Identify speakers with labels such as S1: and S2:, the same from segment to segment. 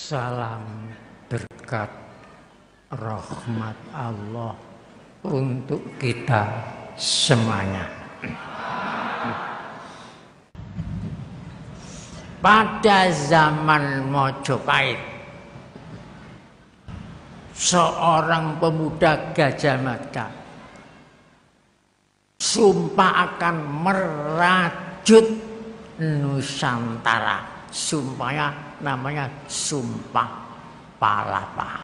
S1: Salam berkat rahmat Allah untuk kita semuanya. Pada zaman Mojopahit, seorang pemuda Gajah Mada sumpah akan merajut Nusantara. Sumpahnya namanya Sumpah Palapa.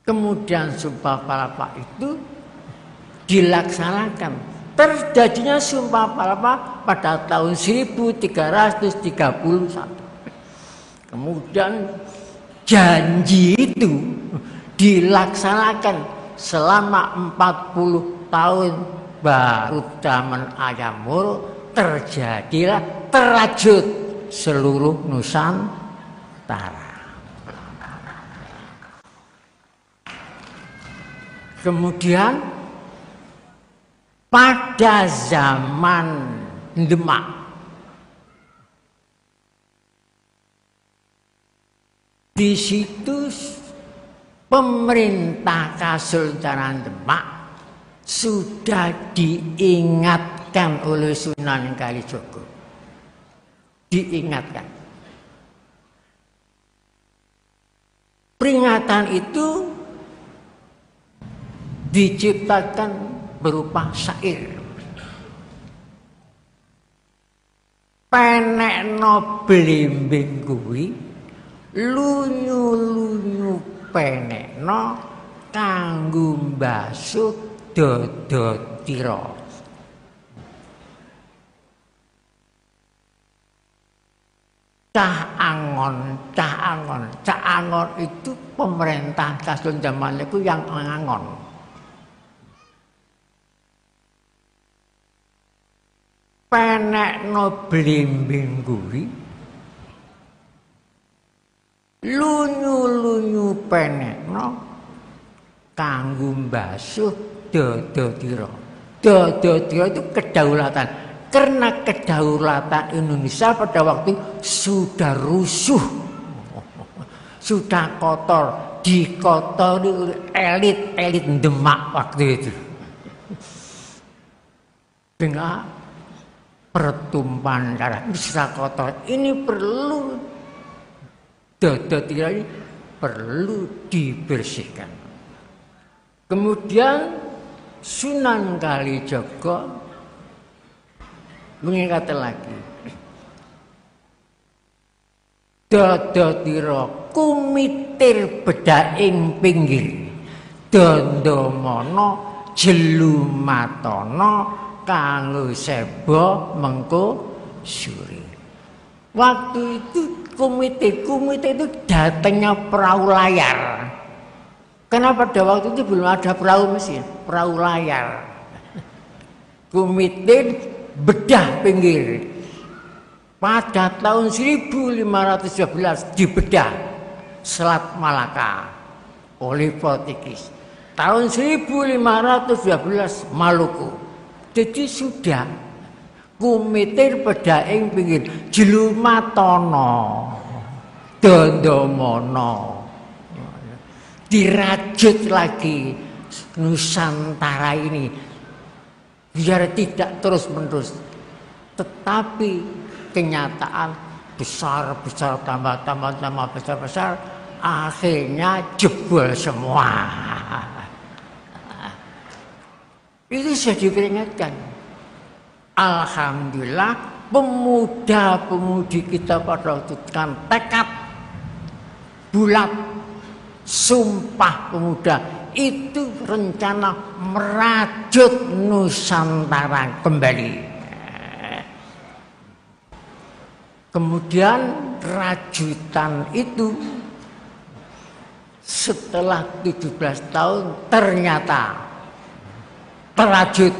S1: Kemudian Sumpah Palapa itu dilaksanakan. Terjadinya Sumpah Palapa pada tahun 1331. Kemudian janji itu dilaksanakan selama 40 tahun. Baru zaman Ayamur terjadilah terajut seluruh Nusantara. Kemudian pada zaman Demak, di situ pemerintah Kesultanan Demak sudah diingatkan oleh Sunan Kalijogo. Diingatkan. Peringatan itu diciptakan berupa syair. Penekno blimbing kuwi lunyu-lunyu penekno kanggo mbasuh dada tira. Cah Angon itu pemerintah Kasul zaman itu yang Angon. Penekno blimbing kuwi lunyu-lunyu penekno kanggo mbasuh dada tira. Dada tira itu kedaulatan. Karena kedaulatan Indonesia pada waktu sudah rusuh, sudah kotor, dikotori oleh elit Demak waktu itu. Dengan pertumpahan darah sudah kotor, ini perlu dada tira ini perlu dibersihkan. Kemudian Sunan Kalijogo mengingatkan lagi, dada tira kumitir bedaing pinggir, dandamana jelumatana kanggo seba mengko suri. Waktu itu komite itu datangnya perahu layar. Karena pada waktu itu belum ada perahu mesin, perahu layar. Komite bedah pinggir. Pada tahun 1512 dibedah Selat Malaka oleh Portugis. Tahun 1512 Maluku. Jadi sudah kumitir bedaing pinggir jelumatana dandamana dirajut lagi Nusantara ini biar tidak terus menerus, tetapi kenyataan besar tambah besar akhirnya jebol semua. Itu sudah diperingatkan. Alhamdulillah pemuda-pemudi kita pada waktu itu kan tekad bulat, sumpah pemuda itu rencana merajut Nusantara kembali. Kemudian rajutan itu setelah 17 tahun ternyata terajut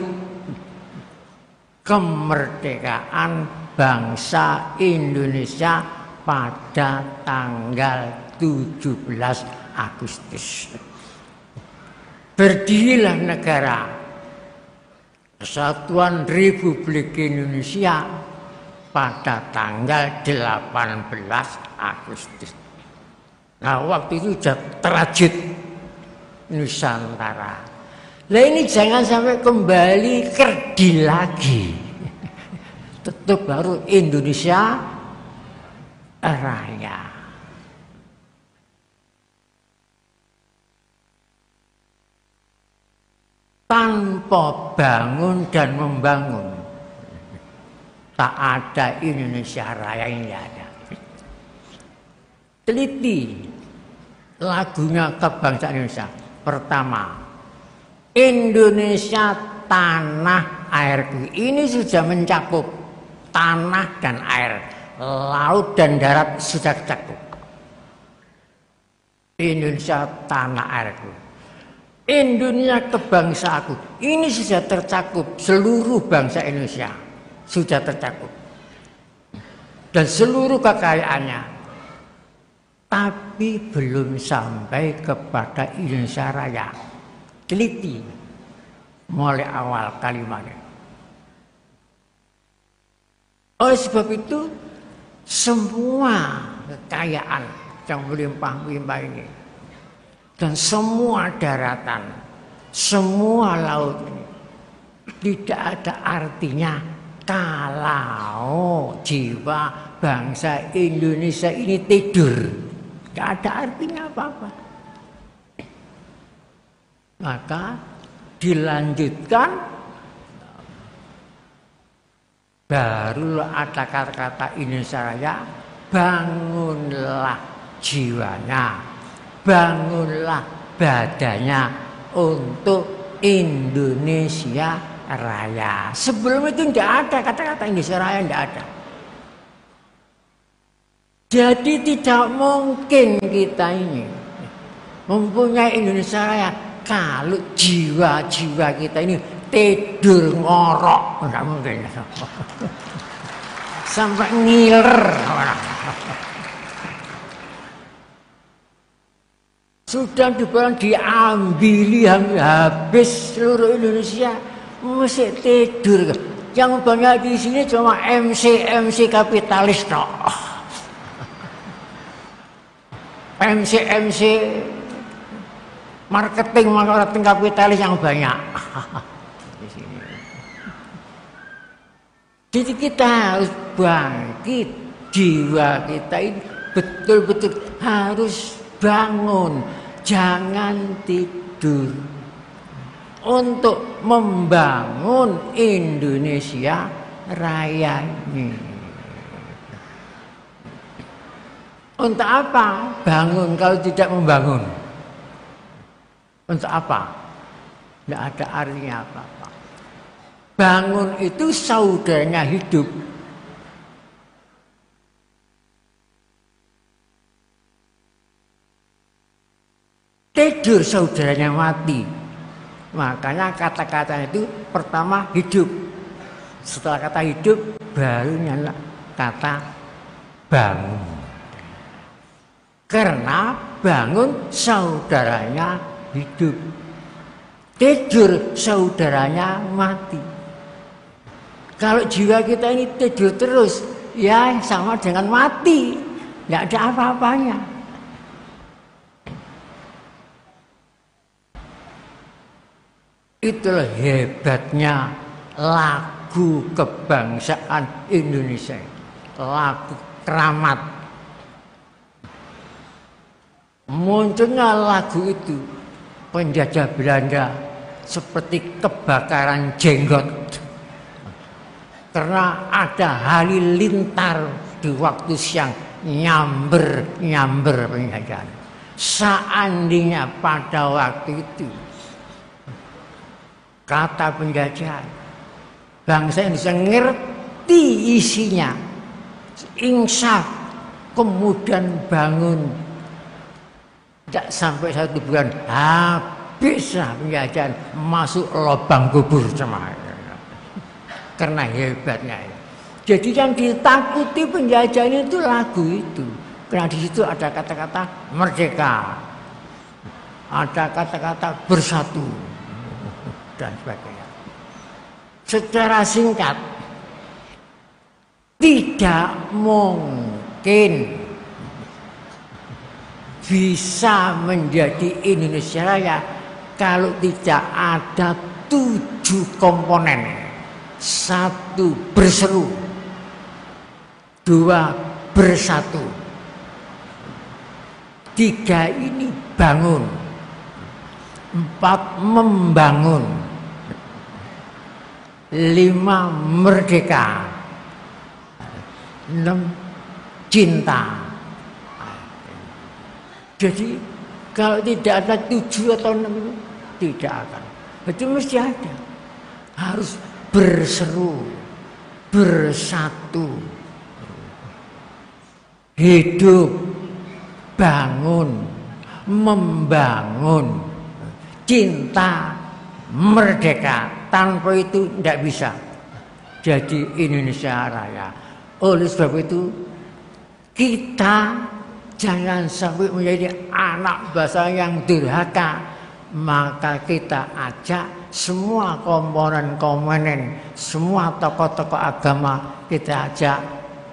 S1: kemerdekaan bangsa Indonesia pada tanggal 17 Agustus. Berdirilah negara Kesatuan Republik Indonesia pada tanggal 18 Agustus. Nah, waktu itu sudah terajut Nusantara. Lah ini jangan sampai kembali kerdil lagi. Tetap baru Indonesia Raya. Tanpa bangun dan membangun, tak ada Indonesia Raya ini ada. Teliti lagunya kebangsaan Indonesia. Pertama, Indonesia tanah airku. Ini sudah mencakup tanah dan air, laut dan darat sudah tercakup. Indonesia tanah airku. Indonesia kebangsaanku. Ini sudah tercakup, seluruh bangsa Indonesia sudah tercakup. Dan seluruh kekayaannya. Tapi belum sampai kepada Indonesia Raya. Teliti mulai awal kalimatnya. Oleh sebab itu, semua kekayaan yang melimpah-melimpah ini dan semua daratan, semua laut ini tidak ada artinya kalau jiwa bangsa Indonesia ini tidur. Tidak ada artinya apa-apa. Maka dilanjutkan, baru ada kata-kata Indonesia Raya, bangunlah jiwanya, bangunlah badannya untuk Indonesia Raya. Sebelum itu tidak ada kata-kata Indonesia Raya, tidak ada. Jadi tidak mungkin kita ini mempunyai Indonesia Raya kalau jiwa-jiwa kita ini tidur ngorok, tidak mungkin. Sampai ngiler. Sudah diambili habis seluruh Indonesia, mesti tidur. Yang banyak di sini cuma MC kapitalis toh. MC marketing kapitalis yang banyak. Di sini. Jadi kita harus bangkit, jiwa kita ini betul-betul harus bangun, jangan tidur untuk membangun Indonesia Raya ini. Untuk apa bangun kalau tidak membangun? Untuk apa? Tidak ada artinya apa-apa. Bangun itu saudaranya hidup. Tidur saudaranya mati. Makanya kata-kata itu pertama hidup. Setelah kata hidup baru nyala kata bangun. Karena bangun saudaranya hidup. Tidur saudaranya mati. Kalau jiwa kita ini tidur terus, ya sama dengan mati. Tidak ada apa-apanya. Itulah hebatnya lagu kebangsaan Indonesia. Lagu keramat. Munculnya lagu itu penjajah Belanda seperti kebakaran jenggot. Karena ada halilintar di waktu siang nyamber penjajahan. Seandainya pada waktu itu kata penjajahan bangsa Indonesia ngerti isinya, insaf, kemudian bangun. Tidak sampai 1 bulan habislah penjajahan, masuk lubang kubur semua. Karena hebatnya. Jadi yang ditakuti penjajahan itu lagu itu. Karena di situ ada kata-kata merdeka, ada kata-kata bersatu dan sebagainya. Secara singkat, tidak mungkin bisa menjadi Indonesia Raya kalau tidak ada 7 komponen. 1 berseru, 2 bersatu, 3 ini bangun, 4 membangun, 5 merdeka, 6 cinta. Jadi kalau tidak ada 7 atau 6 itu tidak akan. Itu mesti ada. Harus berseru, bersatu, hidup, bangun, membangun, cinta, merdeka. Tanpa itu tidak bisa jadi Indonesia Raya. Oleh sebab itu kita jangan sampai menjadi anak bangsa yang durhaka. Maka kita ajak semua komponen-komponen, semua tokoh-tokoh agama, kita ajak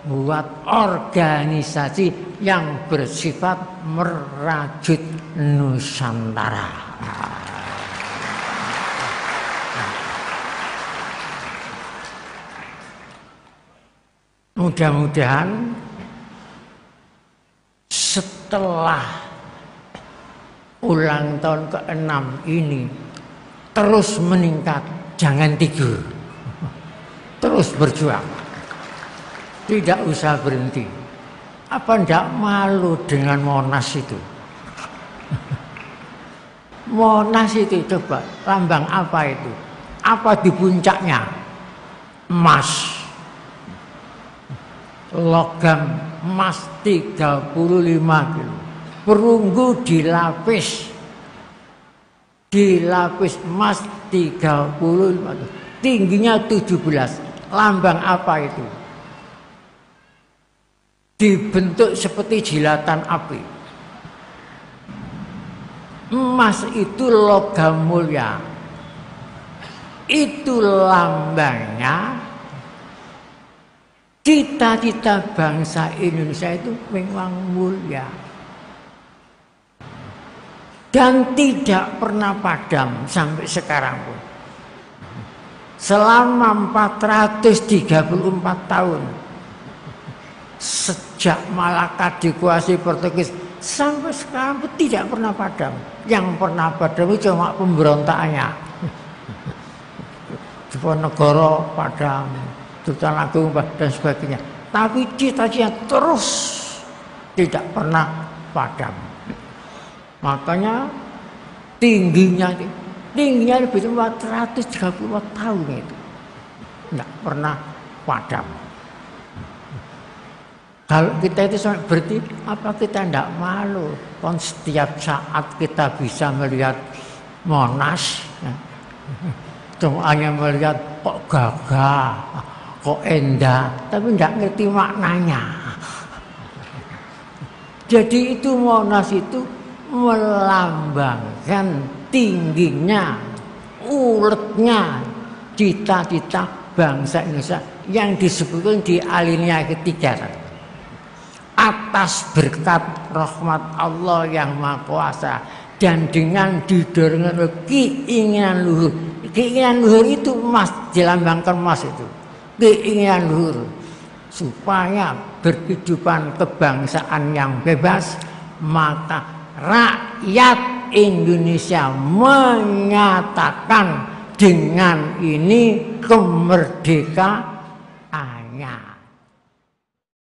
S1: buat organisasi yang bersifat merajut Nusantara. Mudah-mudahan setelah ulang tahun ke-6 ini terus meningkat, jangan tidur, terus berjuang, tidak usah berhenti. Apa ndak malu dengan Monas itu? Monas itu coba, lambang apa itu? Apa di puncaknya? Emas, logam emas 35 kilo. Perunggu dilapis emas 35, tingginya 17. Lambang apa itu? Dibentuk seperti jilatan api. Emas itu logam mulia. Itu lambangnya. Cita-cita bangsa Indonesia itu memang mulia. Dan tidak pernah padam sampai sekarang pun. Selama 434 tahun. Sejak Malaka dikuasai Portugis sampai sekarang pun tidak pernah padam. Yang pernah padam itu cuma pemberontakannya. Diponegoro padam, Sultan Agung dan sebagainya. Tapi cita-cita terus tidak pernah padam. Makanya tingginya lebih 434 tahun itu tidak pernah padam. Kalau kita itu sampai berarti apa kita tidak malu? Kon setiap saat kita bisa melihat Monas, cuma hanya melihat kok gagah, kok indah, tapi tidak ngerti maknanya. Jadi itu Monas itu melambangkan tingginya, uletnya cita-cita bangsa Indonesia yang disebutkan di alinea ketiga. Atas berkat rahmat Allah yang Maha Kuasa dan dengan didorongkan oleh keinginan luhur. Keinginan luhur itu emas, dilambangkan emas itu. Keinginan luhur supaya berkehidupan kebangsaan yang bebas, maka rakyat Indonesia menyatakan dengan ini kemerdekaannya.